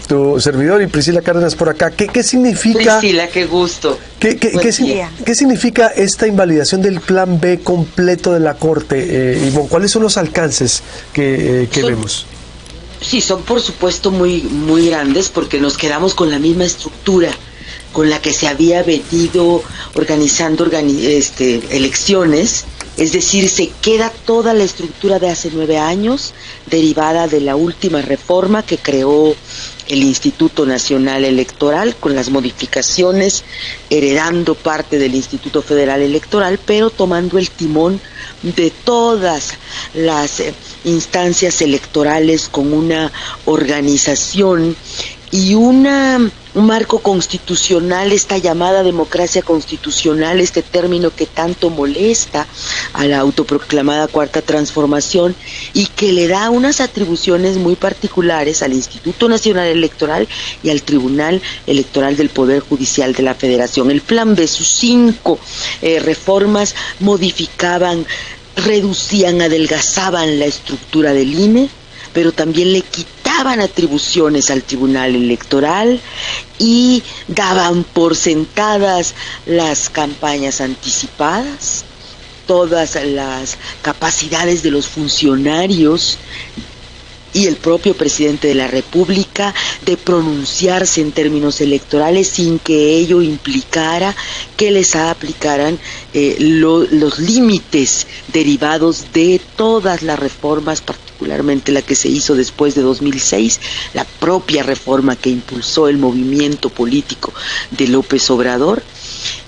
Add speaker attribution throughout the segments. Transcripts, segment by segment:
Speaker 1: Tu servidor y Priscila Cárdenas por acá. ¿Qué significa?
Speaker 2: Priscila, qué gusto.
Speaker 1: ¿Qué significa esta invalidación del Plan B completo de la Corte? Ivonne, ¿cuáles son los alcances que vemos?
Speaker 2: Sí, son por supuesto muy grandes, porque nos quedamos con la misma estructura con la que se había venido organizando elecciones. Es decir, se queda toda la estructura de hace 9 años, derivada de la última reforma que creó el Instituto Nacional Electoral, con las modificaciones, heredando parte del Instituto Federal Electoral, pero tomando el timón de todas las instancias electorales, con una organización y un marco constitucional, esta llamada democracia constitucional, este término que tanto molesta a la autoproclamada Cuarta Transformación y que le da unas atribuciones muy particulares al Instituto Nacional Electoral y al Tribunal Electoral del Poder Judicial de la Federación. El Plan B, sus 5 reformas modificaban, reducían, adelgazaban la estructura del INE, pero también le quitaban atribuciones al Tribunal Electoral y daban por sentadas las campañas anticipadas, todas las capacidades de los funcionarios y el propio presidente de la República de pronunciarse en términos electorales, sin que ello implicara que les aplicaran los límites derivados de todas las reformas, particularmente la que se hizo después de 2006, la propia reforma que impulsó el movimiento político de López Obrador,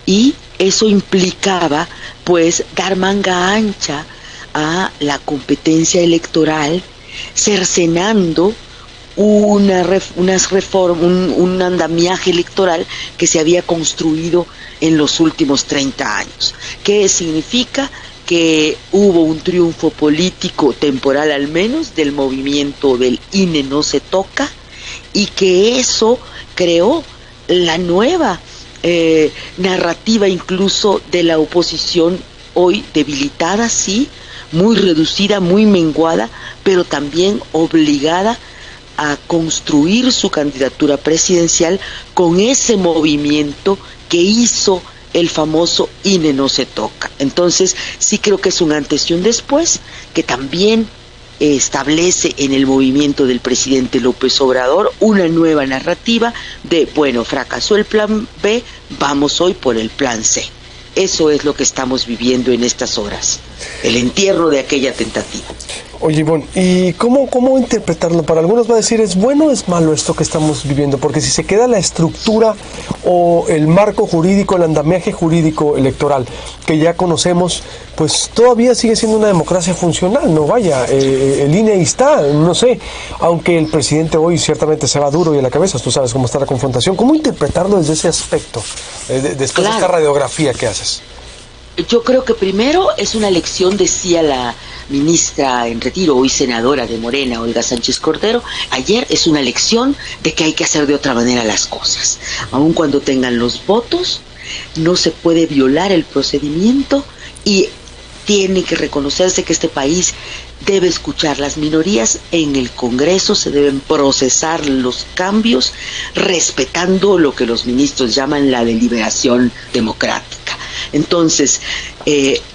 Speaker 2: y eso implicaba pues dar manga ancha a la competencia electoral, cercenando unas reformas, un andamiaje electoral que se había construido en los últimos 30 años. ¿Qué significa? Que hubo un triunfo político temporal, al menos, del movimiento del INE no se toca, y que eso creó la nueva narrativa incluso de la oposición, hoy debilitada, sí, muy reducida, muy menguada, pero también obligada a construir su candidatura presidencial con ese movimiento que hizo el famoso INE no se toca. Entonces sí creo que es un antes y un después, que también establece en el movimiento del presidente López Obrador una nueva narrativa de, bueno, fracasó el Plan B, vamos hoy por el Plan C. Eso es lo que estamos viviendo en estas horas, el entierro de aquella tentativa.
Speaker 1: Oye, Ivonne, ¿y cómo interpretarlo? Para algunos va a decir, ¿es bueno o es malo esto que estamos viviendo? Porque si se queda la estructura o el marco jurídico, el andamiaje jurídico electoral que ya conocemos, pues todavía sigue siendo una democracia funcional, ¿no? Vaya, el INE ahí está, no sé, aunque el presidente hoy ciertamente se va duro y a la cabeza, tú sabes cómo está la confrontación. ¿Cómo interpretarlo desde ese aspecto, después de esta radiografía que haces?
Speaker 2: Yo creo que primero es una lección, decía la ministra en retiro, hoy senadora de Morena, Olga Sánchez Cordero, ayer, es una lección de que hay que hacer de otra manera las cosas. Aun cuando tengan los votos, no se puede violar el procedimiento y tiene que reconocerse que este país debe escuchar las minorías. En el Congreso se deben procesar los cambios respetando lo que los ministros llaman la deliberación democrática. Entonces,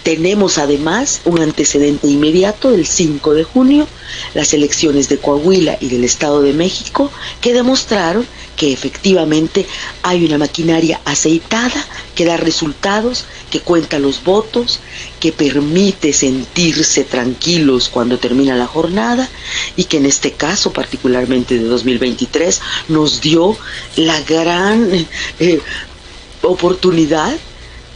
Speaker 2: tenemos además un antecedente inmediato del 5 de junio, las elecciones de Coahuila y del Estado de México, que demostraron que efectivamente hay una maquinaria aceitada que da resultados, que cuenta los votos, que permite sentirse tranquilos cuando termina la jornada, y que en este caso, particularmente de 2023, nos dio la gran oportunidad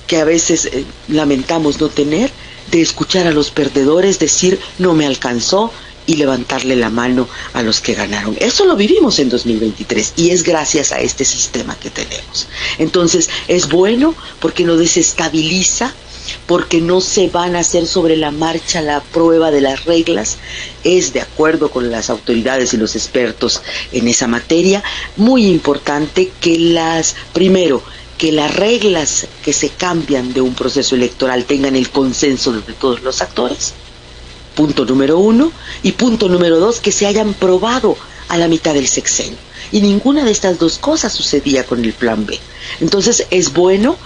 Speaker 2: que a veces lamentamos no tener, de escuchar a los perdedores decir no me alcanzó y levantarle la mano a los que ganaron. Eso lo vivimos en 2023 y es gracias a este sistema que tenemos. Entonces es bueno porque no desestabiliza, porque no se van a hacer sobre la marcha la prueba de las reglas, es de acuerdo con las autoridades y los expertos en esa materia. Muy importante que primero, que las reglas que se cambian de un proceso electoral tengan el consenso de todos los actores, punto número 1, y punto número 2, que se hayan probado a la mitad del sexenio. Y ninguna de estas dos cosas sucedía con el Plan B. Entonces es bueno,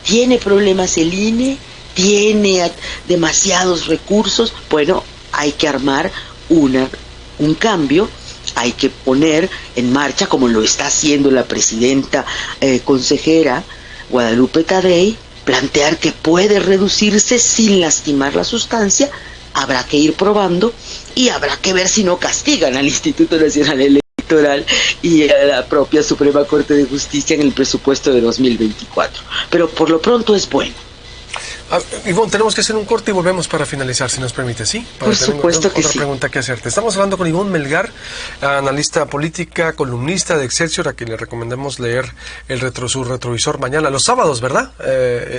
Speaker 2: tiene problemas el INE, tiene demasiados recursos, bueno, hay que armar un cambio, hay que poner en marcha, como lo está haciendo la presidenta consejera Guadalupe Tadei, plantear que puede reducirse sin lastimar la sustancia. Habrá que ir probando y habrá que ver si no castigan al Instituto Nacional Electoral y a la propia Suprema Corte de Justicia en el presupuesto de 2024. Pero por lo pronto es bueno.
Speaker 1: Ivonne, tenemos que hacer un corte y volvemos para finalizar, si nos permite, ¿sí?
Speaker 2: Por supuesto que sí.
Speaker 1: Otra pregunta que hacerte. Estamos hablando con Ivonne Melgar, analista política, columnista de Excelsior, a quien le recomendamos leer su retrovisor mañana, los sábados, ¿verdad?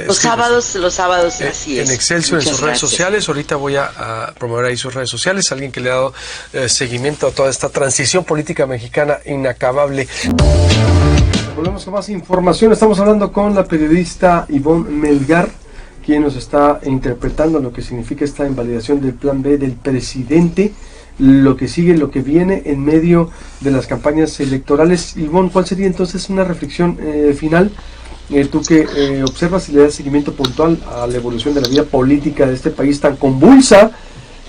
Speaker 2: Los sábados, así es.
Speaker 1: En Excelsior,
Speaker 2: Muchas
Speaker 1: en sus redes sociales. Ahorita voy a promover ahí sus redes sociales. Alguien que le ha dado seguimiento a toda esta transición política mexicana inacabable. Volvemos con más información. Estamos hablando con la periodista Ivonne Melgar, quien nos está interpretando lo que significa esta invalidación del Plan B del presidente, lo que sigue, lo que viene en medio de las campañas electorales. Ivonne, ¿cuál sería entonces una reflexión final? Tú que observas y le das seguimiento puntual a la evolución de la vida política de este país tan convulsa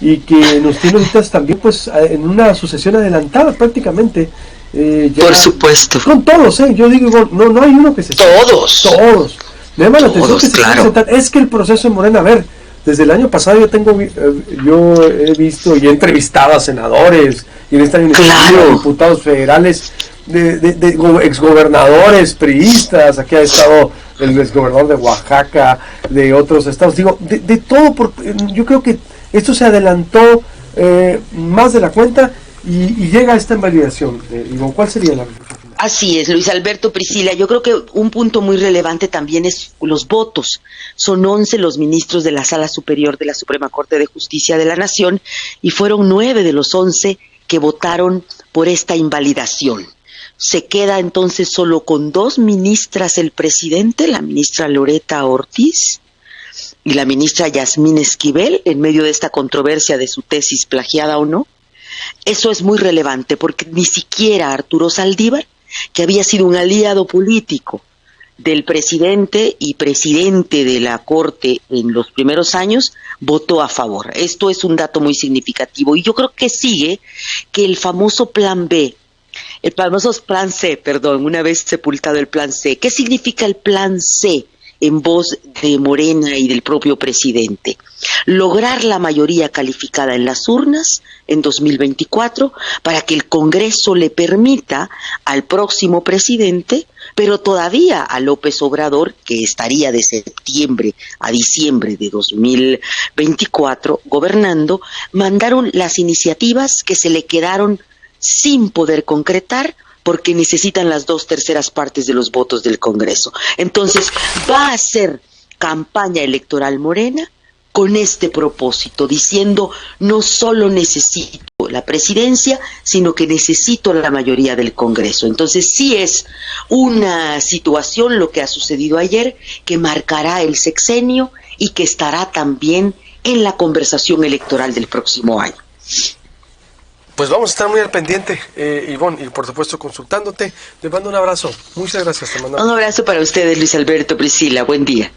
Speaker 1: y que nos tiene ahorita también pues en una sucesión adelantada prácticamente.
Speaker 2: Por supuesto.
Speaker 1: Con todos, yo digo, Ivonne, no hay uno que se... Todos. Me llama la atención que claro. Es que el proceso en Morena, a ver, desde el año pasado yo he visto y he entrevistado a senadores y en esta iniciativa a diputados federales, de exgobernadores priistas. Aquí ha estado el exgobernador de Oaxaca, de otros estados, digo, de todo, porque yo creo que esto se adelantó más de la cuenta y llega a esta invalidación. ¿Cuál sería la reflexión?
Speaker 2: Así es, Luis Alberto, Priscila. Yo creo que un punto muy relevante también es los votos. Son 11 los ministros de la Sala Superior de la Suprema Corte de Justicia de la Nación y fueron 9 de los 11 que votaron por esta invalidación. Se queda entonces solo con 2 ministras el presidente, la ministra Loreta Ortiz y la ministra Yasmín Esquivel, en medio de esta controversia de su tesis plagiada o no. Eso es muy relevante porque ni siquiera Arturo Saldívar, que había sido un aliado político del presidente y presidente de la Corte en los primeros años, votó a favor. Esto es un dato muy significativo y yo creo que sigue que el famoso Plan C, una vez sepultado el Plan C. ¿Qué significa el Plan C en voz de Morena y del propio presidente? Lograr la mayoría calificada en las urnas en 2024 para que el Congreso le permita al próximo presidente, pero todavía a López Obrador, que estaría de septiembre a diciembre de 2024 gobernando, mandaron las iniciativas que se le quedaron sin poder concretar porque necesitan las 2/3 partes de los votos del Congreso. Entonces, va a hacer campaña electoral Morena con este propósito, diciendo no solo necesito la presidencia, sino que necesito la mayoría del Congreso. Entonces sí es una situación, lo que ha sucedido ayer, que marcará el sexenio y que estará también en la conversación electoral del próximo año.
Speaker 1: Pues vamos a estar muy al pendiente, Ivonne, y por supuesto consultándote. Te mando un abrazo. Muchas gracias.
Speaker 2: Un abrazo para ustedes, Luis Alberto, Priscila. Buen día.